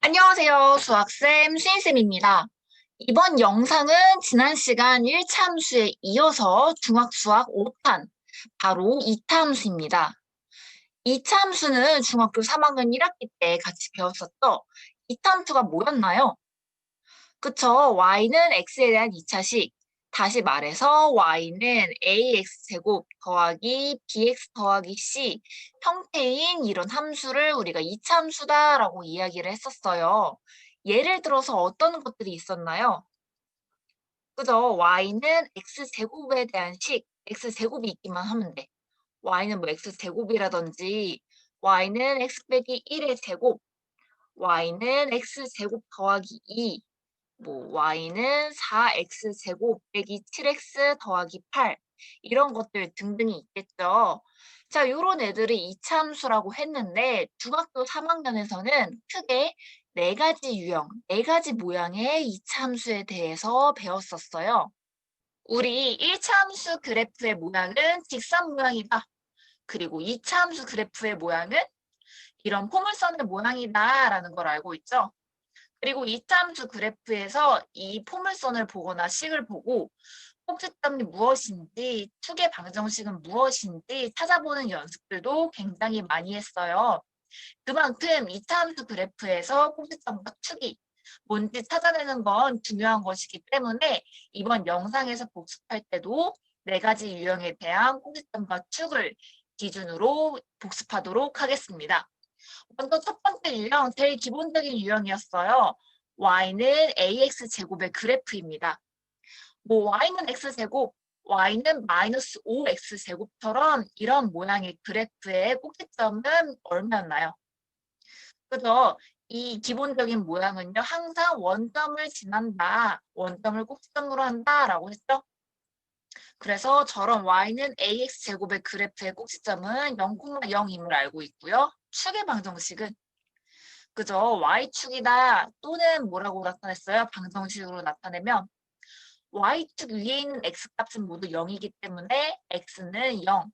안녕하세요. 수학쌤 수인쌤입니다. 이번 영상은 지난 시간 1차 함수에 이어서 중학수학 5탄, 바로 2차 함수입니다. 2차 함수는 중학교 3학년 1학기 때 같이 배웠었죠? 2차 함수가 뭐였나요? 그쵸. y는 x에 대한 2차식. 다시 말해서 y는 ax제곱 더하기 bx 더하기 c 형태인 이런 함수를 우리가 2차 함수다라고 이야기를 했었어요. 예를 들어서 어떤 것들이 있었나요? 그죠? y는 x제곱에 대한 식, x제곱이 있기만 하면 돼. y는 뭐 x제곱이라든지 y는 x 빼기 1의 제곱, y는 x제곱 더하기 2, 뭐 y는 4x제곱 빼기 7x 더하기 8 이런 것들 등등이 있겠죠. 자, 요런 애들을 이차함수라고 했는데 중학교 3학년에서는 크게 네 가지 유형, 네 가지 모양의 이차함수에 대해서 배웠었어요. 우리 1차 함수 그래프의 모양은 직선 모양이다. 그리고 2차 함수 그래프의 모양은 이런 포물선의 모양이다라는 걸 알고 있죠. 그리고 이차함수 그래프에서 이 포물선을 보거나 식을 보고 꼭지점이 무엇인지, 축의 방정식은 무엇인지 찾아보는 연습들도 굉장히 많이 했어요. 그만큼 이차함수 그래프에서 꼭지점과 축이 뭔지 찾아내는 건 중요한 것이기 때문에 이번 영상에서 복습할 때도 네 가지 유형에 대한 꼭지점과 축을 기준으로 복습하도록 하겠습니다. 먼저 첫 번째 유형, 제일 기본적인 유형이었어요. y는 ax제곱의 그래프입니다. 뭐 y는 x제곱, y는 마이너스 5x제곱처럼 이런 모양의 그래프의 꼭지점은 얼마였나요? 그죠? 이 기본적인 모양은요, 항상 원점을 지난다, 원점을 꼭지점으로 한다라고 했죠? 그래서 저런 y는 ax제곱의 그래프의 꼭지점은 0,0임을 알고 있고요. 축의 방정식은 그죠? y축이다 또는 뭐라고 나타냈어요? 방정식으로 나타내면 y축 위에 있는 x값은 모두 0이기 때문에 x는 0,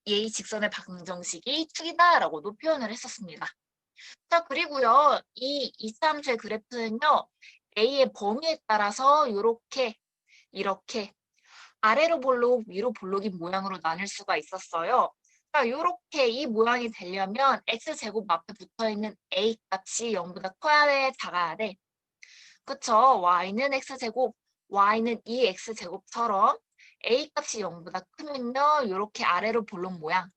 이 직선의 방정식이 축이다라고도 표현을 했었습니다. 자, 그리고요. 이 이차함수의 그래프는요. a의 범위에 따라서 이렇게 아래로 볼록, 위로 볼록인 모양으로 나눌 수가 있었어요. 자, 이렇게 이 모양이 되려면 x제곱 앞에 붙어있는 a 값이 0보다 커야 돼, 작아야 돼. 그쵸? y는 x제곱, y는 2x제곱처럼 a 값이 0보다 크면요. 이렇게 아래로 볼록 모양.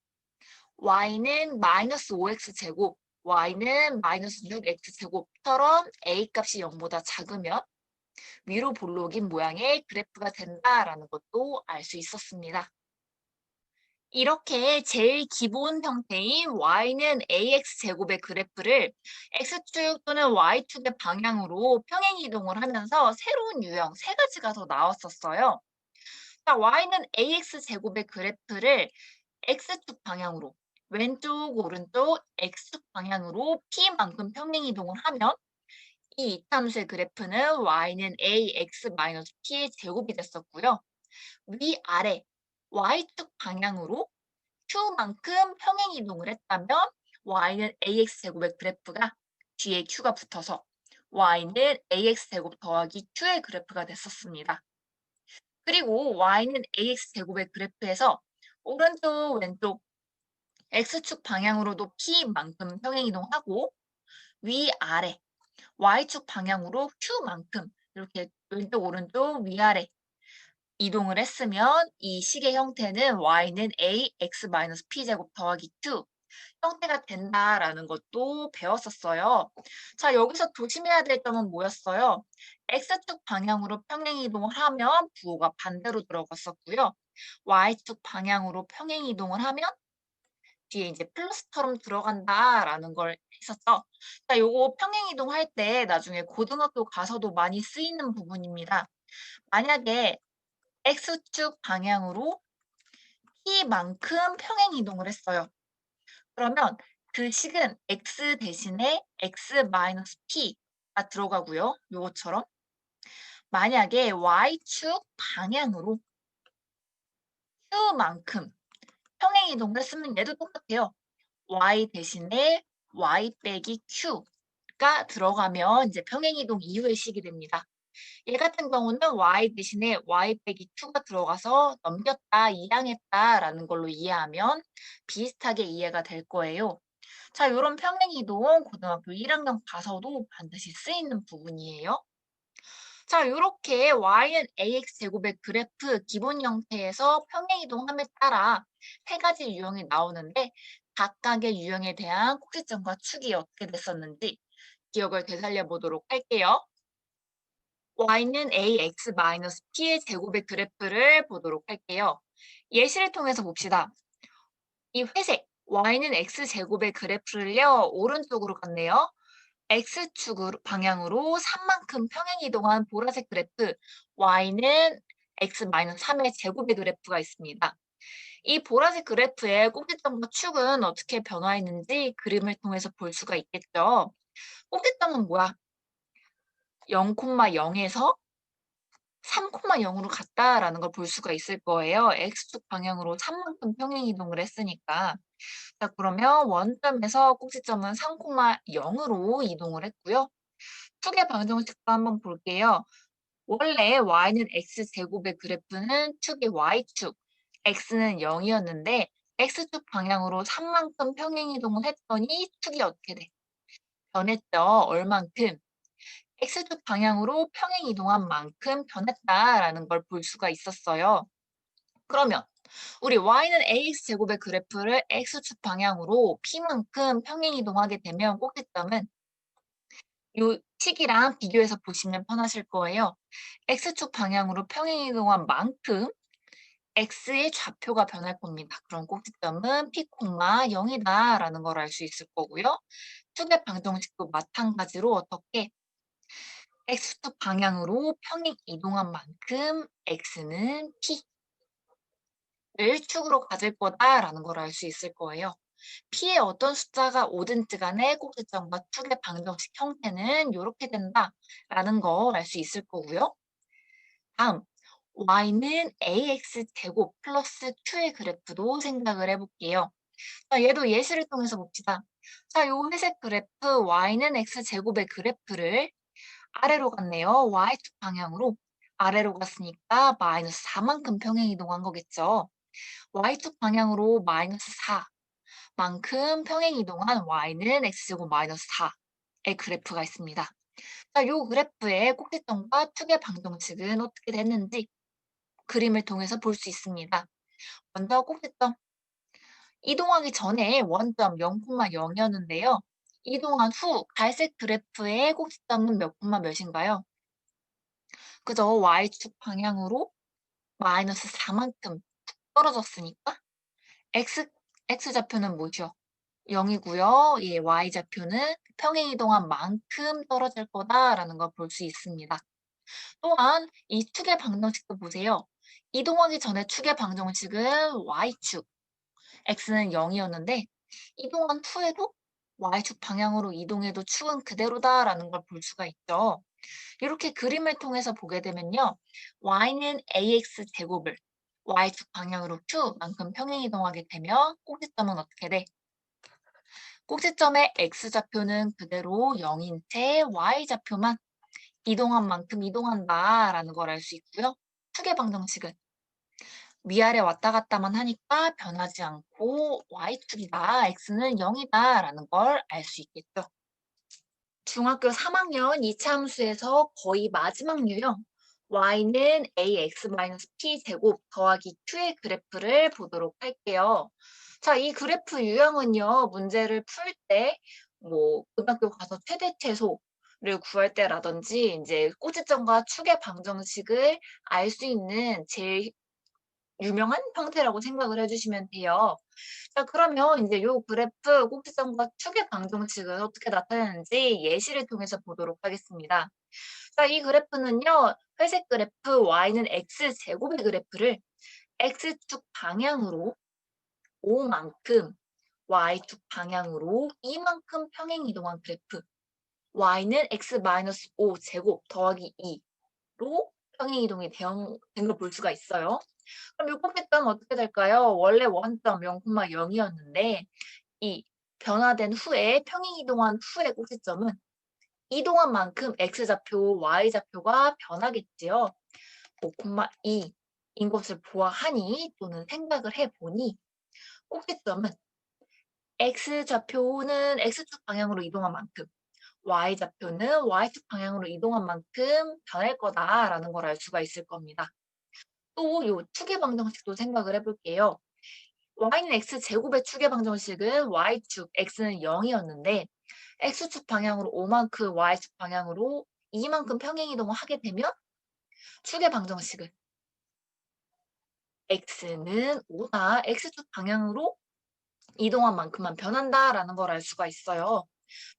y는 마이너스 5x제곱, y는 마이너스 6x제곱처럼 a 값이 0보다 작으면 위로 볼록인 모양의 그래프가 된다라는 것도 알 수 있었습니다. 이렇게 제일 기본 형태인 y는 ax제곱의 그래프를 x축 또는 y축의 방향으로 평행 이동을 하면서 새로운 유형 세 가지가 더 나왔었어요. 자, y는 ax제곱의 그래프를 x축 방향으로 왼쪽 오른쪽 x축 방향으로 p만큼 평행 이동을 하면 이 이함수의 그래프는 y는 ax-p의 제곱이 됐었고요. 위아래 y축 방향으로 q만큼 평행 이동을 했다면 y는 ax제곱의 그래프가 뒤에 q가 붙어서 y는 ax제곱 더하기 q의 그래프가 됐었습니다. 그리고 y는 ax제곱의 그래프에서 오른쪽 왼쪽 x축 방향으로도 p만큼 평행 이동하고 위아래 y축 방향으로 q만큼 이렇게 왼쪽 오른쪽 위아래 이동을 했으면 이 식의 형태는 y는 ax-p제곱 더하기 q 형태가 된다라는 것도 배웠었어요. 자, 여기서 조심해야 될 점은 뭐였어요? x축 방향으로 평행 이동을 하면 부호가 반대로 들어갔었고요. y축 방향으로 평행 이동을 하면 뒤에 이제 플러스처럼 들어간다라는 걸 했었죠. 자, 요거 평행 이동할 때 나중에 고등학교 가서도 많이 쓰이는 부분입니다. 만약에 x축 방향으로 p만큼 평행 이동을 했어요. 그러면 그 식은 x 대신에 x-p가 들어가고요. 요것처럼 만약에 y축 방향으로 q만큼 평행 이동을 했으면 얘도 똑같아요. y 대신에 y 빼기 q 가 들어가면 이제 평행이동 이후의 식이 됩니다. 얘 같은 경우는 y 대신에 y 빼기 2가 들어가서 넘겼다, 이항했다라는 걸로 이해하면 비슷하게 이해가 될 거예요. 자, 요런 평행이동 고등학교 1학년 가서도 반드시 쓰이는 부분이에요. 자, 요렇게 y는 ax 제곱의 그래프 기본 형태에서 평행이동함에 따라 세 가지 유형이 나오는데 각각의 유형에 대한 꼭지점과 축이 어떻게 됐었는지 기억을 되살려 보도록 할게요. y는 ax-p의 제곱의 그래프를 보도록 할게요. 예시를 통해서 봅시다. 이 회색 y는 x제곱의 그래프를요. 오른쪽으로 갔네요. x축 방향으로 3만큼 평행이동한 보라색 그래프 y는 x-3의 제곱의 그래프가 있습니다. 이 보라색 그래프의 꼭지점과 축은 어떻게 변화했는지 그림을 통해서 볼 수가 있겠죠. 꼭지점은 뭐야? 0,0에서 3,0으로 갔다라는 걸 볼 수가 있을 거예요. x축 방향으로 3만큼 평행이동을 했으니까. 자, 그러면 원점에서 꼭지점은 3,0으로 이동을 했고요. 축의 방정식도 한번 볼게요. 원래 y는 x제곱의 그래프는 축의 y축, x는 0이었는데 x축 방향으로 3만큼 평행이동을 했더니 축이 어떻게 돼? 변했죠. 얼만큼? x축 방향으로 평행이동한 만큼 변했다라는 걸 볼 수가 있었어요. 그러면 우리 y는 ax제곱의 그래프를 x축 방향으로 p만큼 평행이동하게 되면 꼭지점은 요 식이랑 비교해서 보시면 편하실 거예요. x축 방향으로 평행이동한 만큼 x의 좌표가 변할 겁니다. 그럼 꼭지점은 p, 0이다라는 걸 알 수 있을 거고요. 축의 방정식도 마찬가지로 어떻게 x축 방향으로 평행 이동한 만큼 x는 p를 축으로 가질 거다라는 걸 알 수 있을 거예요. p의 어떤 숫자가 오든지 간에 꼭지점과 축의 방정식 형태는 이렇게 된다라는 걸 알 수 있을 거고요. 다음, y는 ax 제곱 플러스 q의 그래프도 생각을 해볼게요. 자, 얘도 예시를 통해서 봅시다. 자, 요 회색 그래프 y는 x 제곱의 그래프를 아래로 갔네요. y축 방향으로 아래로 갔으니까 마이너스 4만큼 평행 이동한 거겠죠. y축 방향으로 마이너스 4만큼 평행 이동한 y는 x제곱 마이너스 4의 그래프가 있습니다. 자, 요 그래프의 꼭지점과 축의 방정식은 어떻게 됐는지 그림을 통해서 볼 수 있습니다. 먼저 꼭지점. 이동하기 전에 원점 0,0이었는데요. 이동한 후 갈색 그래프의 꼭지점은 몇 콤마 몇인가요? 그죠? y축 방향으로 마이너스 4만큼 떨어졌으니까 x좌표는 뭐죠? 0이고요. 예, y좌표는 평행 이동한 만큼 떨어질 거다라는 걸 볼 수 있습니다. 또한 이 축의 방정식도 보세요. 이동하기 전에 축의 방정식은 y축, x는 0이었는데 이동한 후에도 y축 방향으로 이동해도 축은 그대로다라는 걸 볼 수가 있죠. 이렇게 그림을 통해서 보게 되면요. y는 ax 제곱을 y축 방향으로 q만큼 평행 이동하게 되면 꼭지점은 어떻게 돼? 꼭지점의 x좌표는 그대로 0인 채 y좌표만 이동한 만큼 이동한다라는 걸 알 수 있고요. 축의 방정식은 위아래 왔다 갔다만 하니까 변하지 않고 y축이다, x는 0이다라는 걸 알 수 있겠죠. 중학교 3학년 2차 함수에서 거의 마지막 유형 y는 ax-p 제곱 더하기 q의 그래프를 보도록 할게요. 자, 이 그래프 유형은요, 문제를 풀 때, 고등학교 가서 최대 최소를 구할 때라든지, 이제 꼭지점과 축의 방정식을 알 수 있는 제일 유명한 형태라고 생각을 해주시면 돼요. 자, 그러면 이제 요 그래프 꼭지점과 축의 방정식은 어떻게 나타나는지 예시를 통해서 보도록 하겠습니다. 자, 이 그래프는요, 회색 그래프 y는 x제곱의 그래프를 x축 방향으로 5만큼, y축 방향으로 2만큼 평행 이동한 그래프, y는 x-5 제곱 더하기 2로 평행 이동이 된 걸 볼 수가 있어요. 그럼 이 꼭지점은 어떻게 될까요? 원래 원점 0,0이었는데 이 변화된 후에 평행 이동한 후의 꼭지점은 이동한 만큼 x좌표, y좌표가 변하겠지요. 5,2인 것을 보아하니 또는 생각을 해보니 꼭지점은 x좌표는 x축 방향으로 이동한 만큼 y좌표는 y축 방향으로 이동한 만큼 변할 거다라는 걸 알 수가 있을 겁니다. 또 요 축의 방정식도 생각을 해볼게요. y는 x제곱의 축의 방정식은 y축, x는 0이었는데 x축 방향으로 5만큼, y축 방향으로 2만큼 평행이동을 하게 되면 축의 방정식은 x는 5다, x축 방향으로 이동한 만큼만 변한다라는 걸 알 수가 있어요.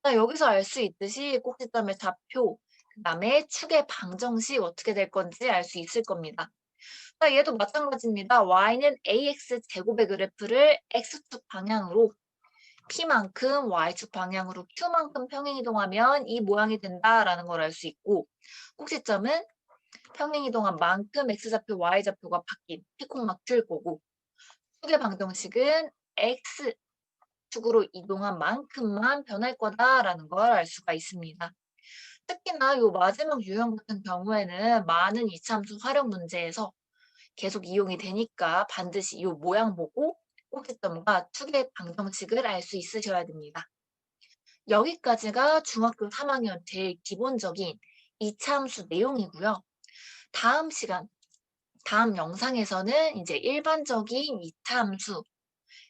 여기서 알 수 있듯이 꼭지점의 좌표, 그 다음에 축의 방정식 어떻게 될 건지 알 수 있을 겁니다. 얘도 마찬가지입니다. y는 ax 제곱의 그래프를 x축 방향으로 p만큼 y축 방향으로 q만큼 평행이동하면 이 모양이 된다라는 걸 알 수 있고 꼭지점은 평행이동한 만큼 x좌표, y좌표가 바뀐 p콤마q일 거고 축의 방정식은 x축으로 이동한 만큼만 변할 거다라는 걸 알 수가 있습니다. 특히나 이 마지막 유형 같은 경우에는 많은 이차함수 활용 문제에서 계속 이용이 되니까 반드시 이 모양 보고 꼭지점과 축의 방정식을 알 수 있으셔야 됩니다. 여기까지가 중학교 3학년 제일 기본적인 이차함수 내용이고요. 다음 시간, 다음 영상에서는 이제 일반적인 이차함수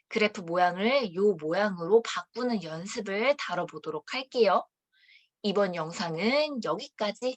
그래프 모양을 이 모양으로 바꾸는 연습을 다뤄보도록 할게요. 이번 영상은 여기까지.